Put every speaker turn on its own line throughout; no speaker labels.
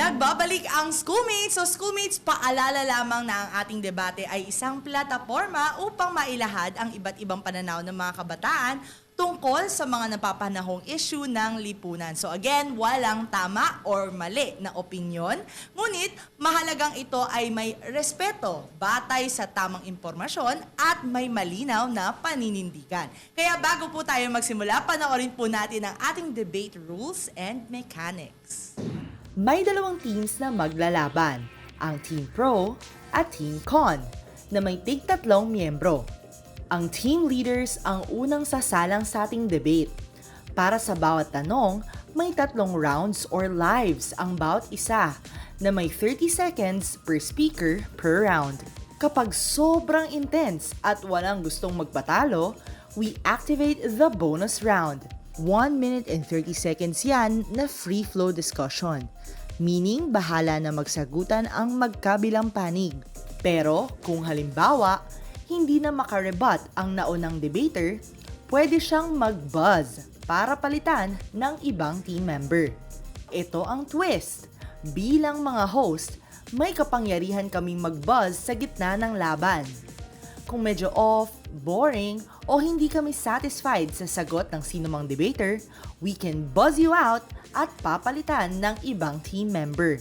Nagbabalik ang Schoolmates. So Schoolmates, paalala lamang na ang ating debate ay isang plataforma upang mailahad ang iba't ibang pananaw ng mga kabataan tungkol sa mga napapanahong issue ng lipunan. So again, walang tama or mali na opinyon, ngunit mahalagang ito ay may respeto, batay sa tamang impormasyon at may malinaw na paninindigan. Kaya bago po tayo magsimula, panoorin po natin ang ating debate rules and mechanics.
May dalawang teams na maglalaban, ang Team Pro at Team Con, na may tig-tatlong miyembro. Ang team leaders ang unang sasalang sa ating debate. Para sa bawat tanong, may 3 rounds or lives ang bawat isa na may 30 seconds per speaker per round. Kapag sobrang intense at walang gustong magpatalo, we activate the bonus round. 1 minute and 30 seconds yan na free flow discussion. Meaning, bahala na magsagutan ang magkabilang panig. Pero kung halimbawa, hindi na makarebat ang naunang debater, pwede siyang mag-buzz para palitan ng ibang team member. Ito ang twist. Bilang mga host, may kapangyarihan kaming mag-buzz sa gitna ng laban. Kung medyo off, boring, o hindi kami satisfied sa sagot ng sinumang debater, we can buzz you out at papalitan ng ibang team member.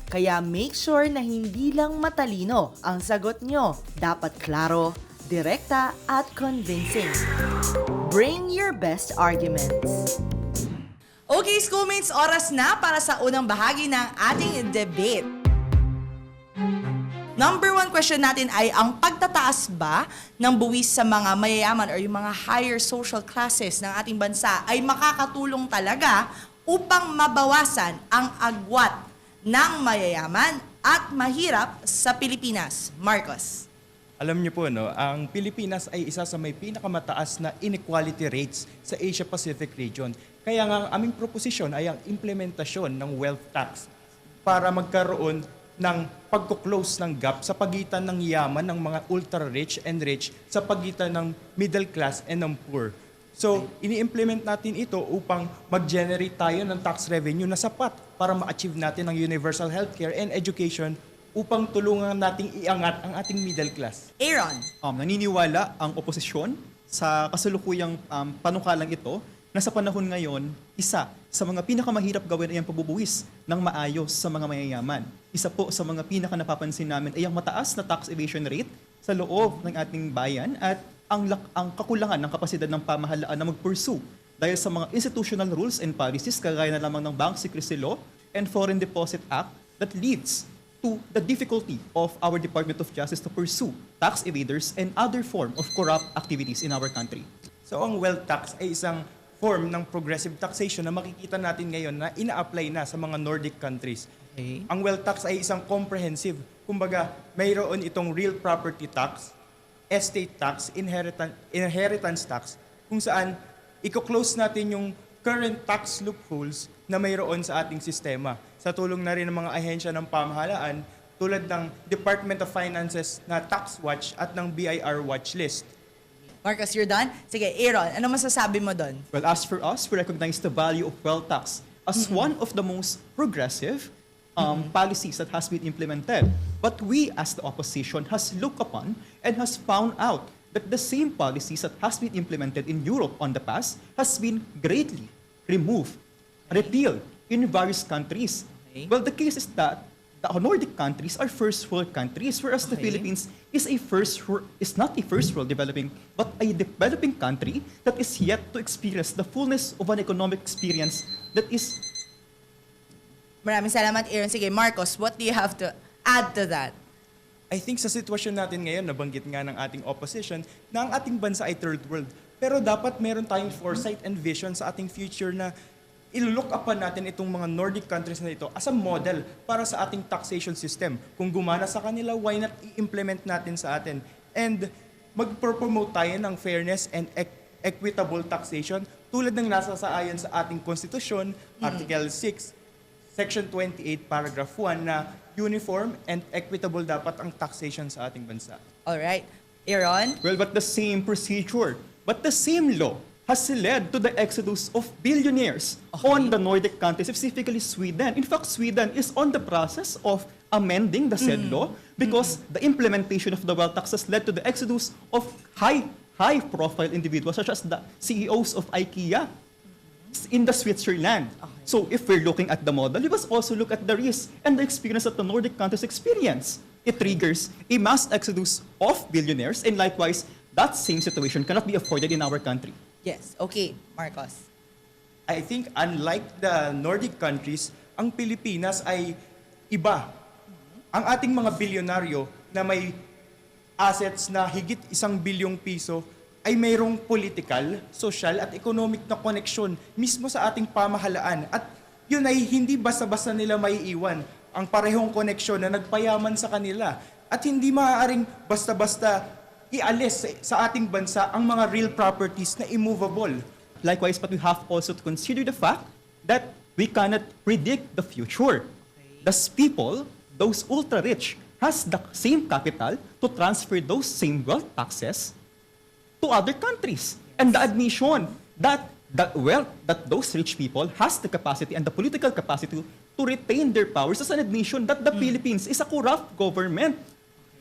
Kaya make sure na hindi lang matalino ang sagot nyo. Dapat klaro, direkta at convincing. Bring your best arguments.
Okay, Schoolmates, oras na para sa unang bahagi ng ating debate. Number 1 question natin ay, ang pagtataas ba ng buwis sa mga mayayaman or yung mga higher social classes ng ating bansa ay makakatulong talaga upang mabawasan ang agwat ng mayayaman at mahirap sa Pilipinas? Marcos.
Alam niyo po, no, ang Pilipinas ay isa sa may pinakamataas na inequality rates sa Asia-Pacific region. Kaya nga ang aming proposisyon ay ang implementasyon ng wealth tax para magkaroon ng pagkuklose ng gap sa pagitan ng yaman ng mga ultra-rich and rich sa pagitan ng middle class and ng poor. So, ini-implement natin ito upang mag-generate tayo ng tax revenue na sapat para ma-achieve natin ang universal healthcare and education upang tulungan nating iangat ang ating middle class.
Aaron.
Naniniwala ang oposisyon sa kasalukuyang panukalang ito na sa panahon ngayon, isa sa mga pinakamahirap gawin ay ang pagbubuwis ng maayos sa mga mayayaman. Isa po sa mga pinaka-napapansin namin ay ang mataas na tax evasion rate sa loob ng ating bayan at ang kakulangan ng kapasidad ng pamahalaan na mag-pursue dahil sa mga institutional rules and policies kagaya na lamang ng Bank Secrecy Law and Foreign Deposit Act that leads to the difficulty of our Department of Justice to pursue tax evaders and other form of corrupt activities in our country.
So, ang wealth tax ay isang form ng progressive taxation na makikita natin ngayon na ina-apply na sa mga Nordic countries.
Okay.
Ang wealth tax ay isang comprehensive. Kumbaga, mayroon itong real property tax, estate tax, inheritance tax, kung saan i-close natin yung current tax loopholes na mayroon sa ating sistema. Sa tulong na rin ng mga ahensya ng pamahalaan tulad ng Department of Finances na Tax Watch at ng BIR Watch List.
Marcos, you're done? Sige, Aaron, ano masasabi mo doon?
Well, as for us, we recognize the value of wealth tax as one of the most progressive policies that has been implemented. But we, as the opposition, has looked upon and has found out that the same policies that has been implemented in Europe on the past has been greatly removed, repealed in various countries.
Okay.
Well, the case is that the Nordic countries are first world countries, whereas the
Okay.
Philippines is not a first world developing, but a developing country that is yet to experience the fullness of an economic experience that is.
Maraming salamat, Aaron. Sige, Marcos, what do you have to add to that?
I think sa sitwasyon natin ngayon, nabanggit nga ng ating opposition, na ang ating bansa ay third world. Pero dapat meron tayong foresight and vision sa ating future na ilo-look upon natin itong mga Nordic countries na ito as a model para sa ating taxation system. Kung gumana sa kanila, why not i-implement natin sa atin? And mag-promote tayo ng fairness and equitable taxation tulad ng nasa sa ayon sa ating konstitusyon, Article 6, Section 28, Paragraph 1 na uniform and equitable dapat ang taxation sa ating bansa.
Alright. Aaron?
Well, but the same procedure, but the same law has led to the exodus of billionaires on the Nordic countries, specifically Sweden. In fact, Sweden is on the process of amending the said law because the implementation of the wealth tax has led to the exodus of high-profile individuals such as the CEOs of IKEA in the Switzerland. So if we're looking at the model, we must also look at the risk and the experience that the Nordic countries experience. It triggers a mass exodus of billionaires, and likewise, that same situation cannot be afforded in our country.
Yes. Okay, Marcos.
I think unlike the Nordic countries, ang Pilipinas ay iba. Ang ating mga bilyonaryo na may assets na higit 1 bilyong piso ay mayroong political, social at economic na koneksyon mismo sa ating pamahalaan. At yun ay hindi basta-basta nila maiiwan ang parehong koneksyon na nagpayaman sa kanila. At hindi maaaring basta-basta ialis sa ating bansa ang mga real properties na immovable.
Likewise, but we have also to consider the fact that we cannot predict the future. Thus, people, those ultra-rich, has the same capital to transfer those same wealth taxes to other countries. And the admission that the wealth that those rich people has the capacity and the political capacity to retain their powers as an admission that the Philippines is a corrupt government.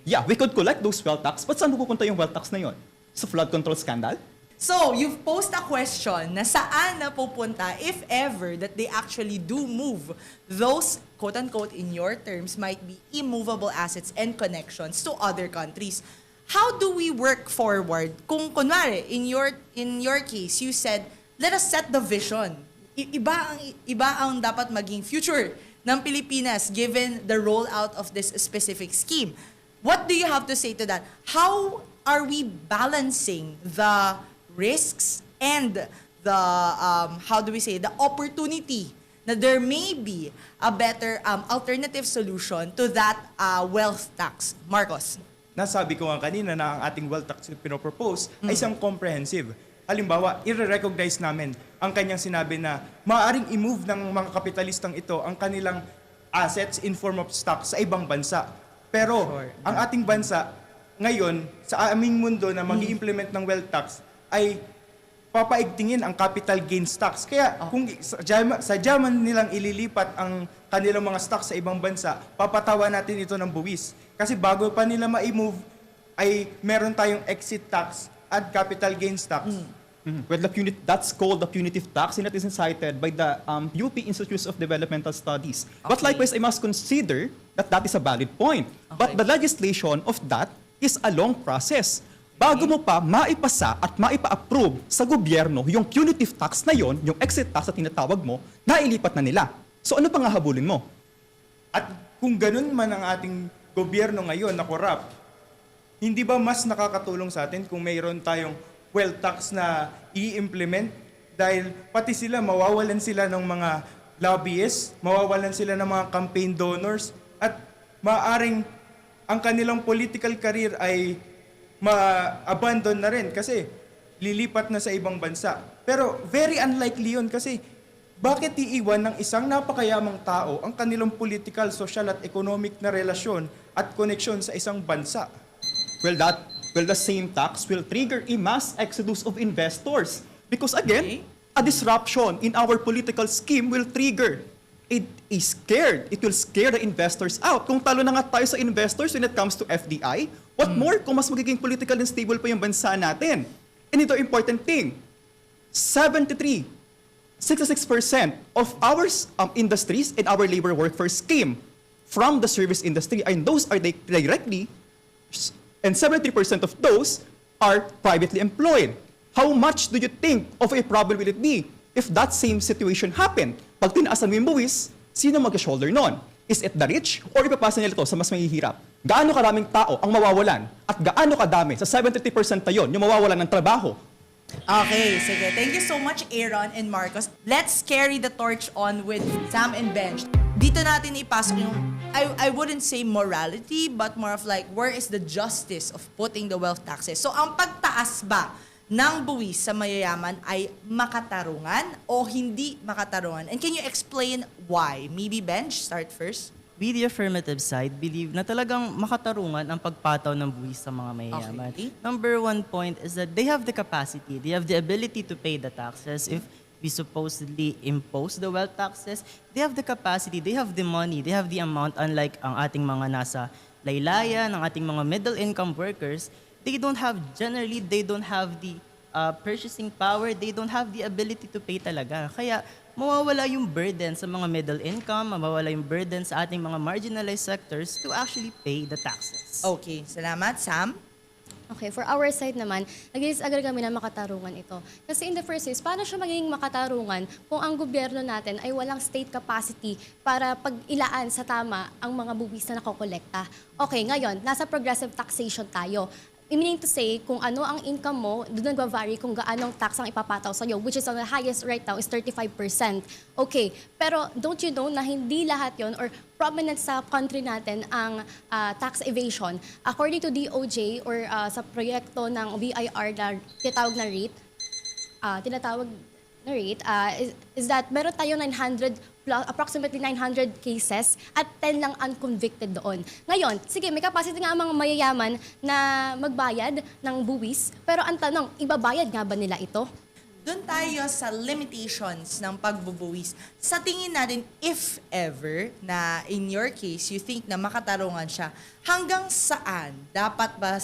Yeah, we could collect those wealth tax, but saan pupunta yung wealth tax na yun? Sa flood control scandal?
So, you've posed a question na saan na pupunta if ever that they actually do move those, quote-unquote, in your terms, might be immovable assets and connections to other countries. How do we work forward kung, kunwari, in your case, you said, let us set the vision. Iba ang dapat maging future ng Pilipinas given the rollout of this specific scheme. What do you have to say to that? How are we balancing the risks and the, the opportunity na there may be a better alternative solution to that wealth tax? Marcos?
Nasabi ko nga kanina na ang ating wealth tax na pinopropose ay isang comprehensive. Halimbawa, i-recognize namin ang kanyang sinabi na maaaring i-move ng mga kapitalistang ito ang kanilang assets in form of stock sa ibang bansa. Pero ang ating bansa ngayon, sa aming mundo na mag-i-implement ng wealth tax, ay papaigtingin ang capital gains tax. Kaya kung sa German nilang ililipat ang kanilang mga stocks sa ibang bansa, papatawa natin ito ng buwis. Kasi bago pa nila ma-move, ay meron tayong exit tax at capital gains tax.
Well, that's called the punitive tax, and that is cited by the UP Institutes of Developmental Studies. But likewise, I must consider that that is a valid point. But the legislation of that is a long process. Bago mo pa maipasa at maipa-approve sa gobyerno yung punitive tax na yon, yung exit tax na tinatawag mo, nailipat na nila. So ano pang hahabulin mo?
At kung ganun man ang ating gobyerno ngayon na corrupt, hindi ba mas nakakatulong sa atin kung mayroon tayong wealth tax na i-implement? Dahil pati sila, mawawalan sila ng mga lobbyists, mawawalan sila ng mga campaign donors, at maaring ang kanilang political career ay ma-abandon na rin kasi lilipat na sa ibang bansa. Pero very unlikely yun kasi bakit iiwan ng isang napakayamang tao ang kanilang political, social at economic na relasyon at koneksyon sa isang bansa?
Well, the same tax will trigger a mass exodus of investors. Because again, a disruption in our political scheme will trigger. It will scare the investors out. Kung talo na nga tayo sa investors when it comes to FDI, what more kung mas magiging political and stable pa yung bansa natin? And ito important thing, 66% of our industries and our labor workforce came from the service industry, and those are directly, and 73% of those are privately employed. How much do you think of a problem will it be if that same situation happened? Pag tinaasan mo yung buwis, sino mag-shoulder nun? Is it the rich or ipapasa nila ito sa mas mahihirap? Gaano karaming tao ang mawawalan at gaano kadami sa 73% na yun yung mawawalan ng trabaho?
Okay, sige. Thank you so much, Aaron and Marcos. Let's carry the torch on with Sam and Benj. Dito natin ipasok yung, I wouldn't say morality, but more of like, where is the justice of putting the wealth taxes? So, ang pagtaas ba ng buwis sa mayayaman ay makatarungan o hindi makatarungan? And can you explain why? Maybe Benj, start first.
we, the affirmative side, believe na talagang makatarungan ang pagpataw ng buwis sa mga mayayaman.
Okay.
Number one point is that they have the capacity, they have the ability to pay the taxes. If we supposedly impose the wealth taxes, they have the capacity, they have the money, they have the amount, unlike ang ating mga nasa laylayan, ang ating mga middle income workers, they don't have the purchasing power, they don't have the ability to pay talaga. Kaya mawawala yung burden sa mga middle income, mawawala yung burden sa ating mga marginalized sectors to actually pay the taxes.
Okay, salamat. Sam?
Okay, for our side naman, nag-disagree kami na makatarungan ito. Kasi in the first place, paano siya magiging makatarungan kung ang gobyerno natin ay walang state capacity para pag-ilaan sa tama ang mga buwis na nakokolekta? Okay, ngayon, nasa progressive taxation tayo. Meaning to say, kung ano ang income mo, doon nag-vary kung gaanong tax ang ipapataw sa'yo, which is on the highest right now is 35%. Okay, pero don't you know na hindi lahat yon or prominent sa country natin ang tax evasion. According to DOJ or sa proyekto ng BIR na tinatawag na rate, is that meron tayong 900 plus, approximately 900 cases at 10 lang unconvicted doon. Ngayon, sige, may capacity nga ang mga mayayaman na magbayad ng buwis, pero ang tanong, ibabayad nga ba nila ito?
Doon tayo sa limitations ng pagbubuwis. Sa tingin natin, if ever, na in your case, you think na makatarungan siya, hanggang saan dapat ba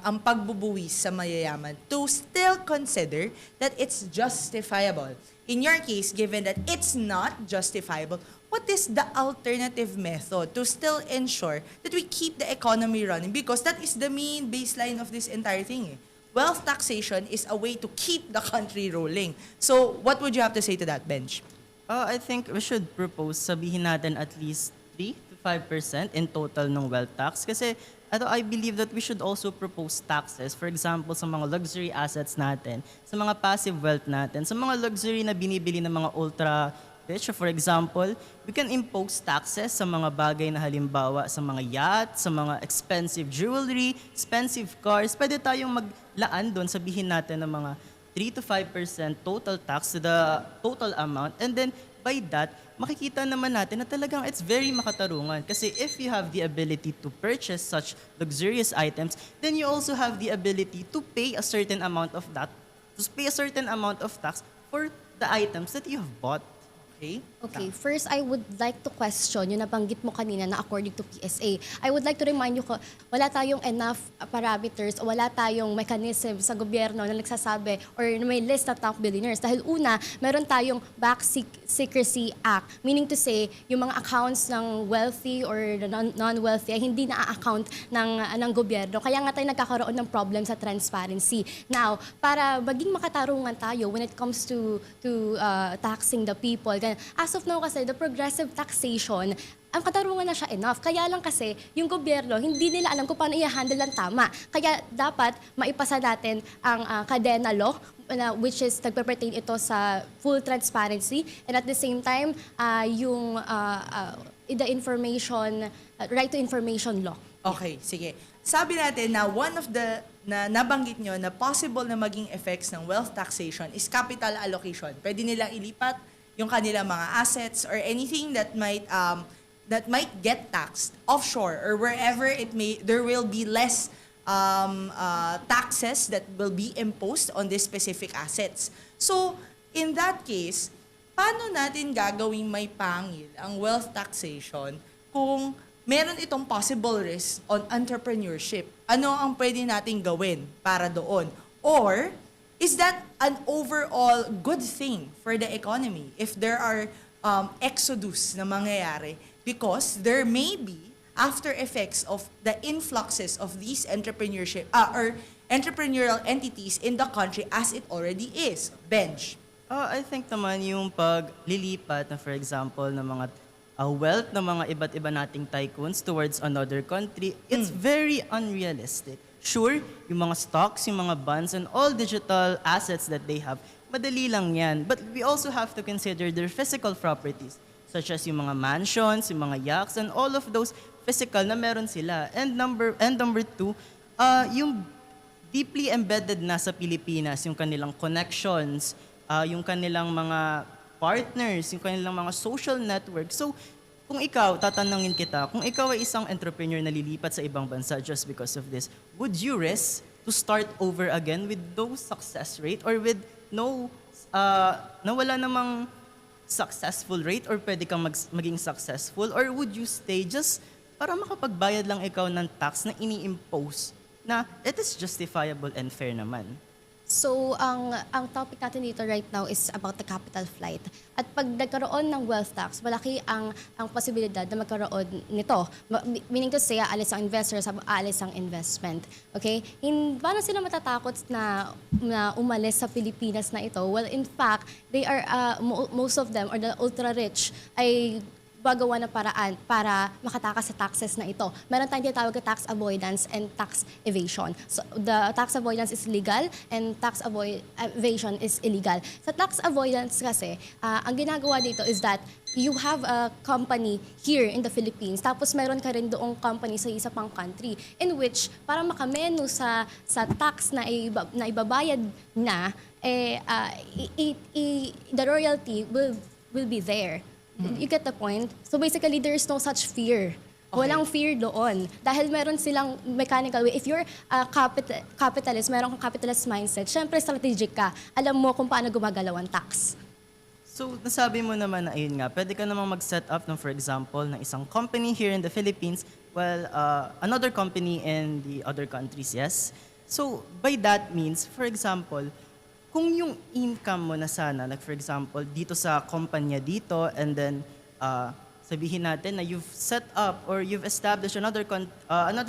ang pagbubuwis sa mayayaman to still consider that it's justifiable? In your case, given that it's not justifiable, what is the alternative method to still ensure that we keep the economy running? Because that is the main baseline of this entire thing. Wealth taxation is a way to keep the country rolling. So, what would you have to say to that, Benj?
I think we should propose, sabihin natin at least 3 to 5% in total ng wealth tax. Kasi I believe that we should also propose taxes, for example, sa mga luxury assets natin, sa mga passive wealth natin, sa mga luxury na binibili ng mga ultra-rich. For example, we can impose taxes sa mga bagay na halimbawa sa mga yacht, sa mga expensive jewelry, expensive cars. Pwede tayong maglaan doon, sabihin natin ng mga 3 to 5% total tax to the total amount. And then, by that, makikita naman natin na talagang it's very makatarungan. Kasi if you have the ability to purchase such luxurious items, then you also have the ability to pay a certain amount of that, to pay a certain amount of tax for the items that you have bought.
Okay?
Okay, first I would like to question yung nabanggit mo kanina na according to PSA. I would like to remind you ko, wala tayong enough parameters o wala tayong mechanism sa gobyerno na nagsasabi or may list na top billionaires. Dahil una, meron tayong Back Secrecy Act. Meaning to say, yung mga accounts ng wealthy or non-wealthy ay hindi na-account ng gobyerno. Kaya nga tayo nagkakaroon ng problem sa transparency. Now, para maging makatarungan tayo when it comes to taxing the people, as of now kasi, the progressive taxation, ang katarungan na siya enough. Kaya lang kasi, yung gobyerno, hindi nila alam kung paano i-handle ang tama. Kaya dapat maipasa natin ang Cadena Law, which is nagpe-pertain ito sa full transparency. And at the same time, yung the information, right to information law.
Okay, sige. Sabi natin na one of the na nabanggit nyo na possible na maging effects ng wealth taxation is capital allocation. Pwede nilang ilipat yung kanilang mga assets or anything that might get taxed offshore or wherever there will be less taxes that will be imposed on these specific assets. So, in that case, paano natin gagawing may pangil ang wealth taxation kung meron itong possible risk on entrepreneurship? Ano ang pwede natin gawin para doon? Or, is that an overall good thing for the economy if there are exodus na mangyayari? Because there may be after effects of the influxes of these or entrepreneurial entities in the country as it already is. Benj.
I think naman yung paglilipat na, for example, ng mga wealth ng mga iba't iba nating tycoons towards another country, it's very unrealistic. Sure, yung mga stocks, yung mga bonds, and all digital assets that they have, madali lang yan. But we also have to consider their physical properties, such as yung mga mansions, yung mga yachts, and all of those physical na meron sila. And number two, yung deeply embedded na sa Pilipinas, yung kanilang connections, yung kanilang mga partners, yung kanilang mga social networks. So, kung ikaw, tatanungin kita, kung ikaw ay isang entrepreneur na lilipat sa ibang bansa just because of this, would you risk to start over again with no success rate or with no, na wala namang successful rate or pwede kang maging successful? Or would you stay just para makapagbayad lang ikaw ng tax na ini-impose na it is justifiable and fair naman?
So, ang topic natin dito right now is about the capital flight. At pag nagkaroon ng wealth tax, malaki ang posibilidad na magkaroon nito. Meaning to say, aalis ang investors, aalis ang investment. Okay? Paano sila matatakot na umalis sa Pilipinas na ito? Well, in fact, they are, most of them, or the ultra-rich, ay gagawa ng paraan para makatakas sa taxes na ito. Meron tayong tinatawag na tax avoidance and tax evasion. So, the tax avoidance is legal and tax evasion is illegal. Sa tax avoidance kasi, ang ginagawa dito is that you have a company here in the Philippines, tapos meron ka rin doong company sa isa pang country, in which, para makamenu sa tax na ibabayad na, the royalty will be there. You get the point? So basically, there is no such fear. Walang fear doon. Dahil meron silang mechanical way. If you're a capitalist, meron kang capitalist mindset, syempre strategic ka. Alam mo kung paano gumagalaw ang tax.
So, nasabi mo naman na ayun nga, pwede ka namang mag-set up ng, for example, ng isang company here in the Philippines, while another company in the other countries, yes? So, by that means, for example, kung yung income mo na sana, like for example, dito sa kumpanya dito, and then sabihin natin na you've set up or you've established another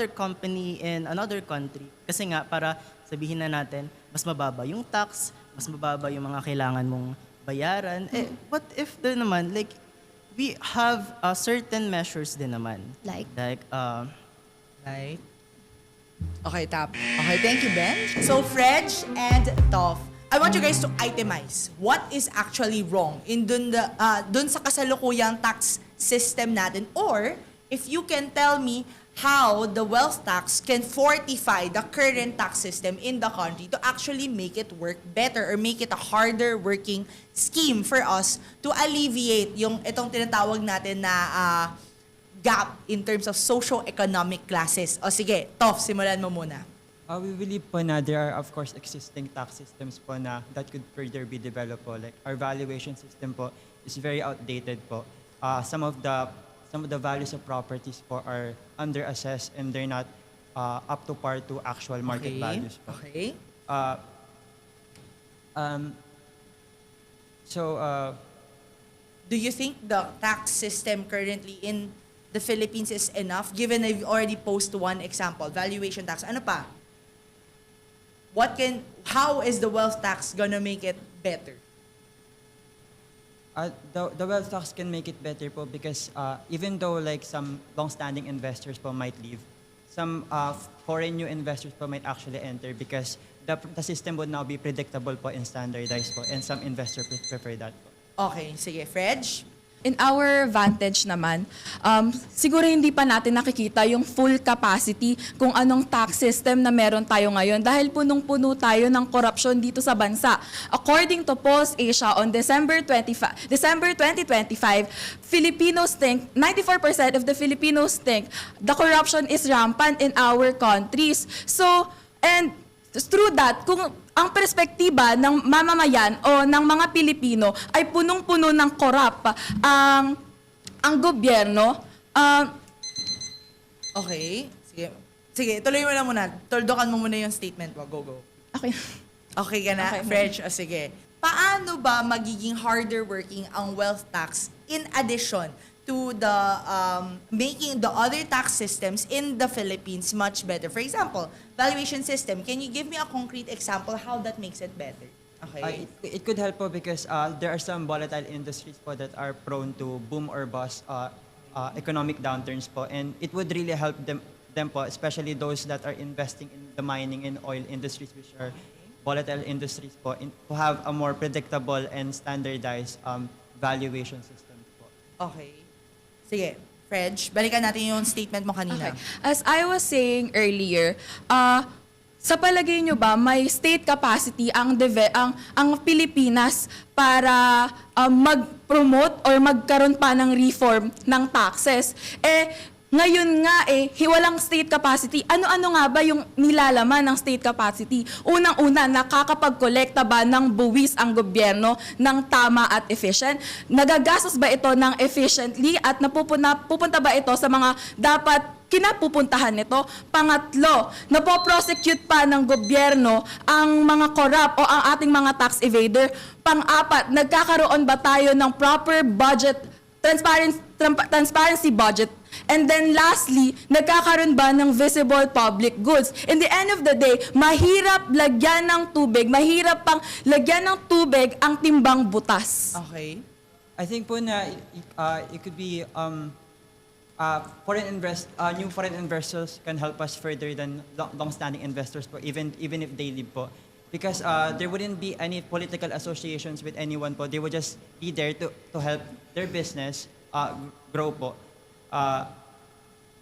company in another country. Kasi nga, para sabihin na natin, mas mababa yung tax, mas mababa yung mga kailangan mong bayaran. Eh, what if din naman, like, we have certain measures din naman.
Like?
Right? Okay, tap. Okay, thank you, Ben. So, Fred and Toph, I want you guys to itemize what is actually wrong in dun sa kasalukuyang tax system natin, or if you can tell me how the wealth tax can fortify the current tax system in the country to actually make it work better or make it a harder working scheme for us to alleviate yung itong tinatawag natin na gap in terms of socio-economic classes. O sige, Toph, simulan mo muna.
We believe po na there are of course existing tax systems po na that could further be developed po. Like our valuation system po is very outdated po. Some of the values of properties po are under-assessed and they're not up to par to actual market values po.
Okay. Do you think the tax system currently in the Philippines is enough, given I've already posed one example, valuation tax? Ano pa? How is the wealth tax gonna make it better?
The wealth tax can make it better po because even though like some long-standing investors po might leave, some foreign new investors po might actually enter because the system would now be predictable po and standardized po, and some investors prefer that po.
Okay, sige. Fred?
In our vantage naman, siguro hindi pa natin nakikita yung full capacity kung anong tax system na meron tayo ngayon dahil punong-puno tayo ng korupsyon dito sa bansa. According to Pulse Asia on December 2025, Filipinos think, 94% of the Filipinos think the corruption is rampant in our countries. So, and through that, kung ang perspektiba ng mamamayan o ng mga Pilipino ay punong-puno ng korap ang gobyerno.
Okay. Sige. Sige, tuloy mo lang muna. Toldokan mo muna yung statement mo. Go.
Okay.
Okay ka na,
Okay.
Fred? O sige. Paano ba magiging harder working ang wealth tax in addition to the making the other tax systems in the Philippines much better? For example, valuation system. Can you give me a concrete example how that makes it better? Okay.
It could help po because there are some volatile industries po that are prone to boom or bust economic downturns po, and it would really help them po, especially those that are investing in the mining and oil industries, which are volatile industries po, to have a more predictable and standardized valuation system po.
Okay. Sige, Fred, balikan natin yung statement mo kanina.
Okay. As I was saying earlier, sa palagay nyo ba may state capacity ang Pilipinas para mag-promote or magkaroon pa ng reform ng taxes? Ngayon nga walang state capacity. Ano-ano nga ba yung nilalaman ng state capacity? Unang-una, nakakapag-kolekta ba ng buwis ang gobyerno ng tama at efficient? Nagagastos ba ito ng efficiently at pupunta ba ito sa mga dapat kinapupuntahan nito? Pangatlo, napoprosecute pa ng gobyerno ang mga corrupt o ang ating mga tax evader? Pang-apat, nagkakaroon ba tayo ng proper budget, transparency budget? And then lastly, nagkakaroon ba ng visible public goods? In the end of the day, mahirap lagyan ng tubig, mahirap pang lagyan ng tubig ang timbang butas.
Okay.
I think po na it could be new foreign investors can help us further than long-standing investors po, even if they leave po. Because there wouldn't be any political associations with anyone po. They would just be there to help their business grow po.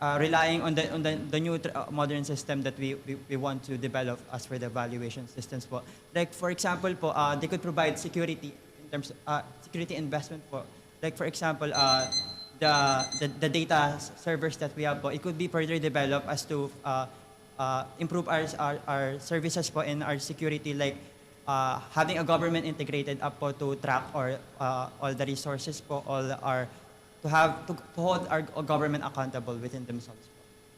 Relying on the new modern system that we want to develop as for the valuation systems po. Like for example po, they could provide security in terms of security investment po. Like for example, the data servers that we have po, it could be further developed as to improve our services po and our security, like having a government integrated up po to track all the resources po, to hold our government accountable within themselves.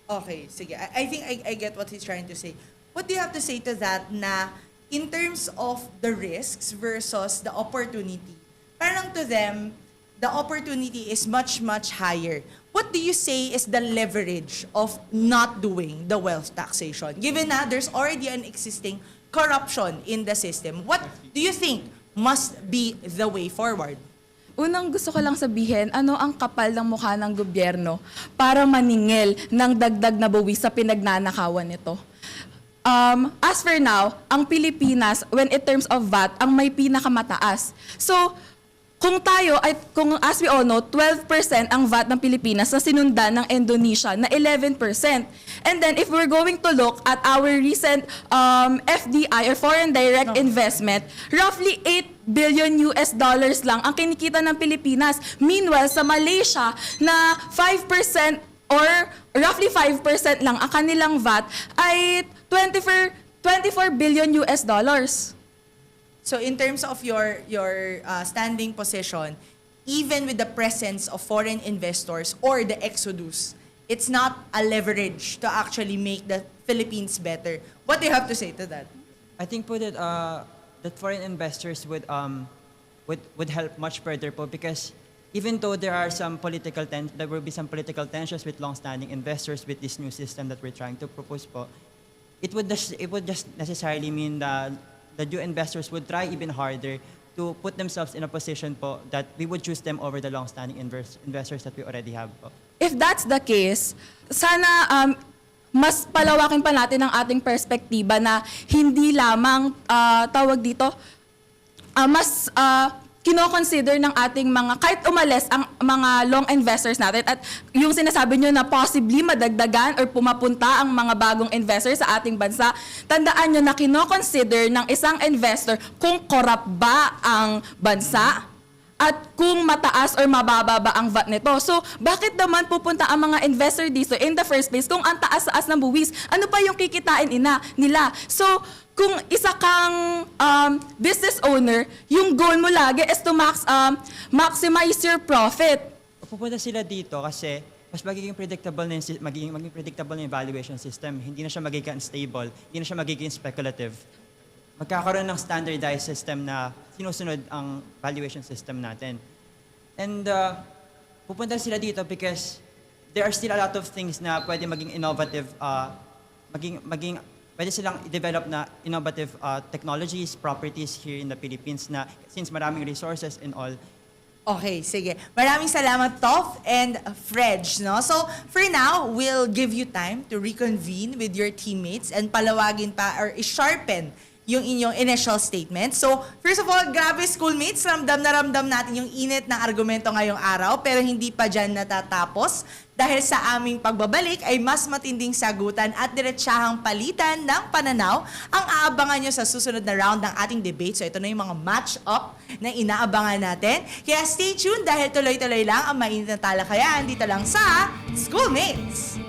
Okay, sige. I think I get what he's trying to say. What do you have to say to that na in terms of the risks versus the opportunity? Parang to them, the opportunity is much, much higher. What do you say is the leverage of not doing the wealth taxation? Given na there's already an existing corruption in the system, what do you think must be the way forward?
Unang gusto ko lang sabihin, ano ang kapal ng mukha ng gobyerno para maningil ng dagdag na buwis sa pinagnanakawan nito? As for now, ang Pilipinas, when in terms of VAT, ang may pinakamataas. So, kung as we all know, 12% ang VAT ng Pilipinas na sinundan ng Indonesia na 11%. And then if we're going to look at our recent FDI or foreign direct investment, roughly $8 billion lang ang kinikita ng Pilipinas. Meanwhile, sa Malaysia na 5% or roughly 5% lang ang kanilang VAT ay 24 billion US dollars.
So in terms of your standing position, even with the presence of foreign investors or the exodus, it's not a leverage to actually make the Philippines better. What do you have to say to that?
I think po that foreign investors would help much further po, because even though there will be some political tensions with long-standing investors with this new system that we're trying to propose po, it would just necessarily mean that the new investors would try even harder to put themselves in a position po that we would choose them over the long-standing investors that we already have po.
If that's the case, sana mas palawakin pa natin ang ating perspektiba na hindi lamang mas kino-consider ng ating kahit umalis ang mga long investors natin at yung sinasabi nyo na possibly madagdagan or pumapunta ang mga bagong investors sa ating bansa, tandaan nyo na kino-consider ng isang investor kung corrupt ba ang bansa at kung mataas or mababa ba ang VAT nito. So, bakit naman pupunta ang mga investor dito in the first place kung ang taas-taas ng buwis? Ano pa yung kikitain nila? So, kung isa kang business owner, yung goal mo lagi is to maximize your profit.
Pupunta sila dito kasi mas magiging predictable na yung valuation system. Hindi na siya magiging stable, hindi na siya magiging speculative. Magkakaroon ng standardized system na sinusunod ang valuation system natin. And pupunta sila dito because there are still a lot of things na pwede maging innovative, pwede silang i-develop na innovative technologies, properties here in the Philippines na since maraming resources and all.
Okay, sige. Maraming salamat, Toph and Fredge, no? So, for now, we'll give you time to reconvene with your teammates and palawagin pa or i-sharpen yung inyong initial statement. So, first of all, grabe schoolmates, ramdam na ramdam natin yung init ng argumento ngayong araw, pero hindi pa dyan natatapos. Dahil sa aming pagbabalik ay mas matinding sagutan at diretsahang palitan ng pananaw ang aabangan nyo sa susunod na round ng ating debate. So ito na yung mga match-up na inaabangan natin. Kaya stay tuned dahil tuloy-tuloy lang ang mainit na talakayan dito lang sa Schoolmates!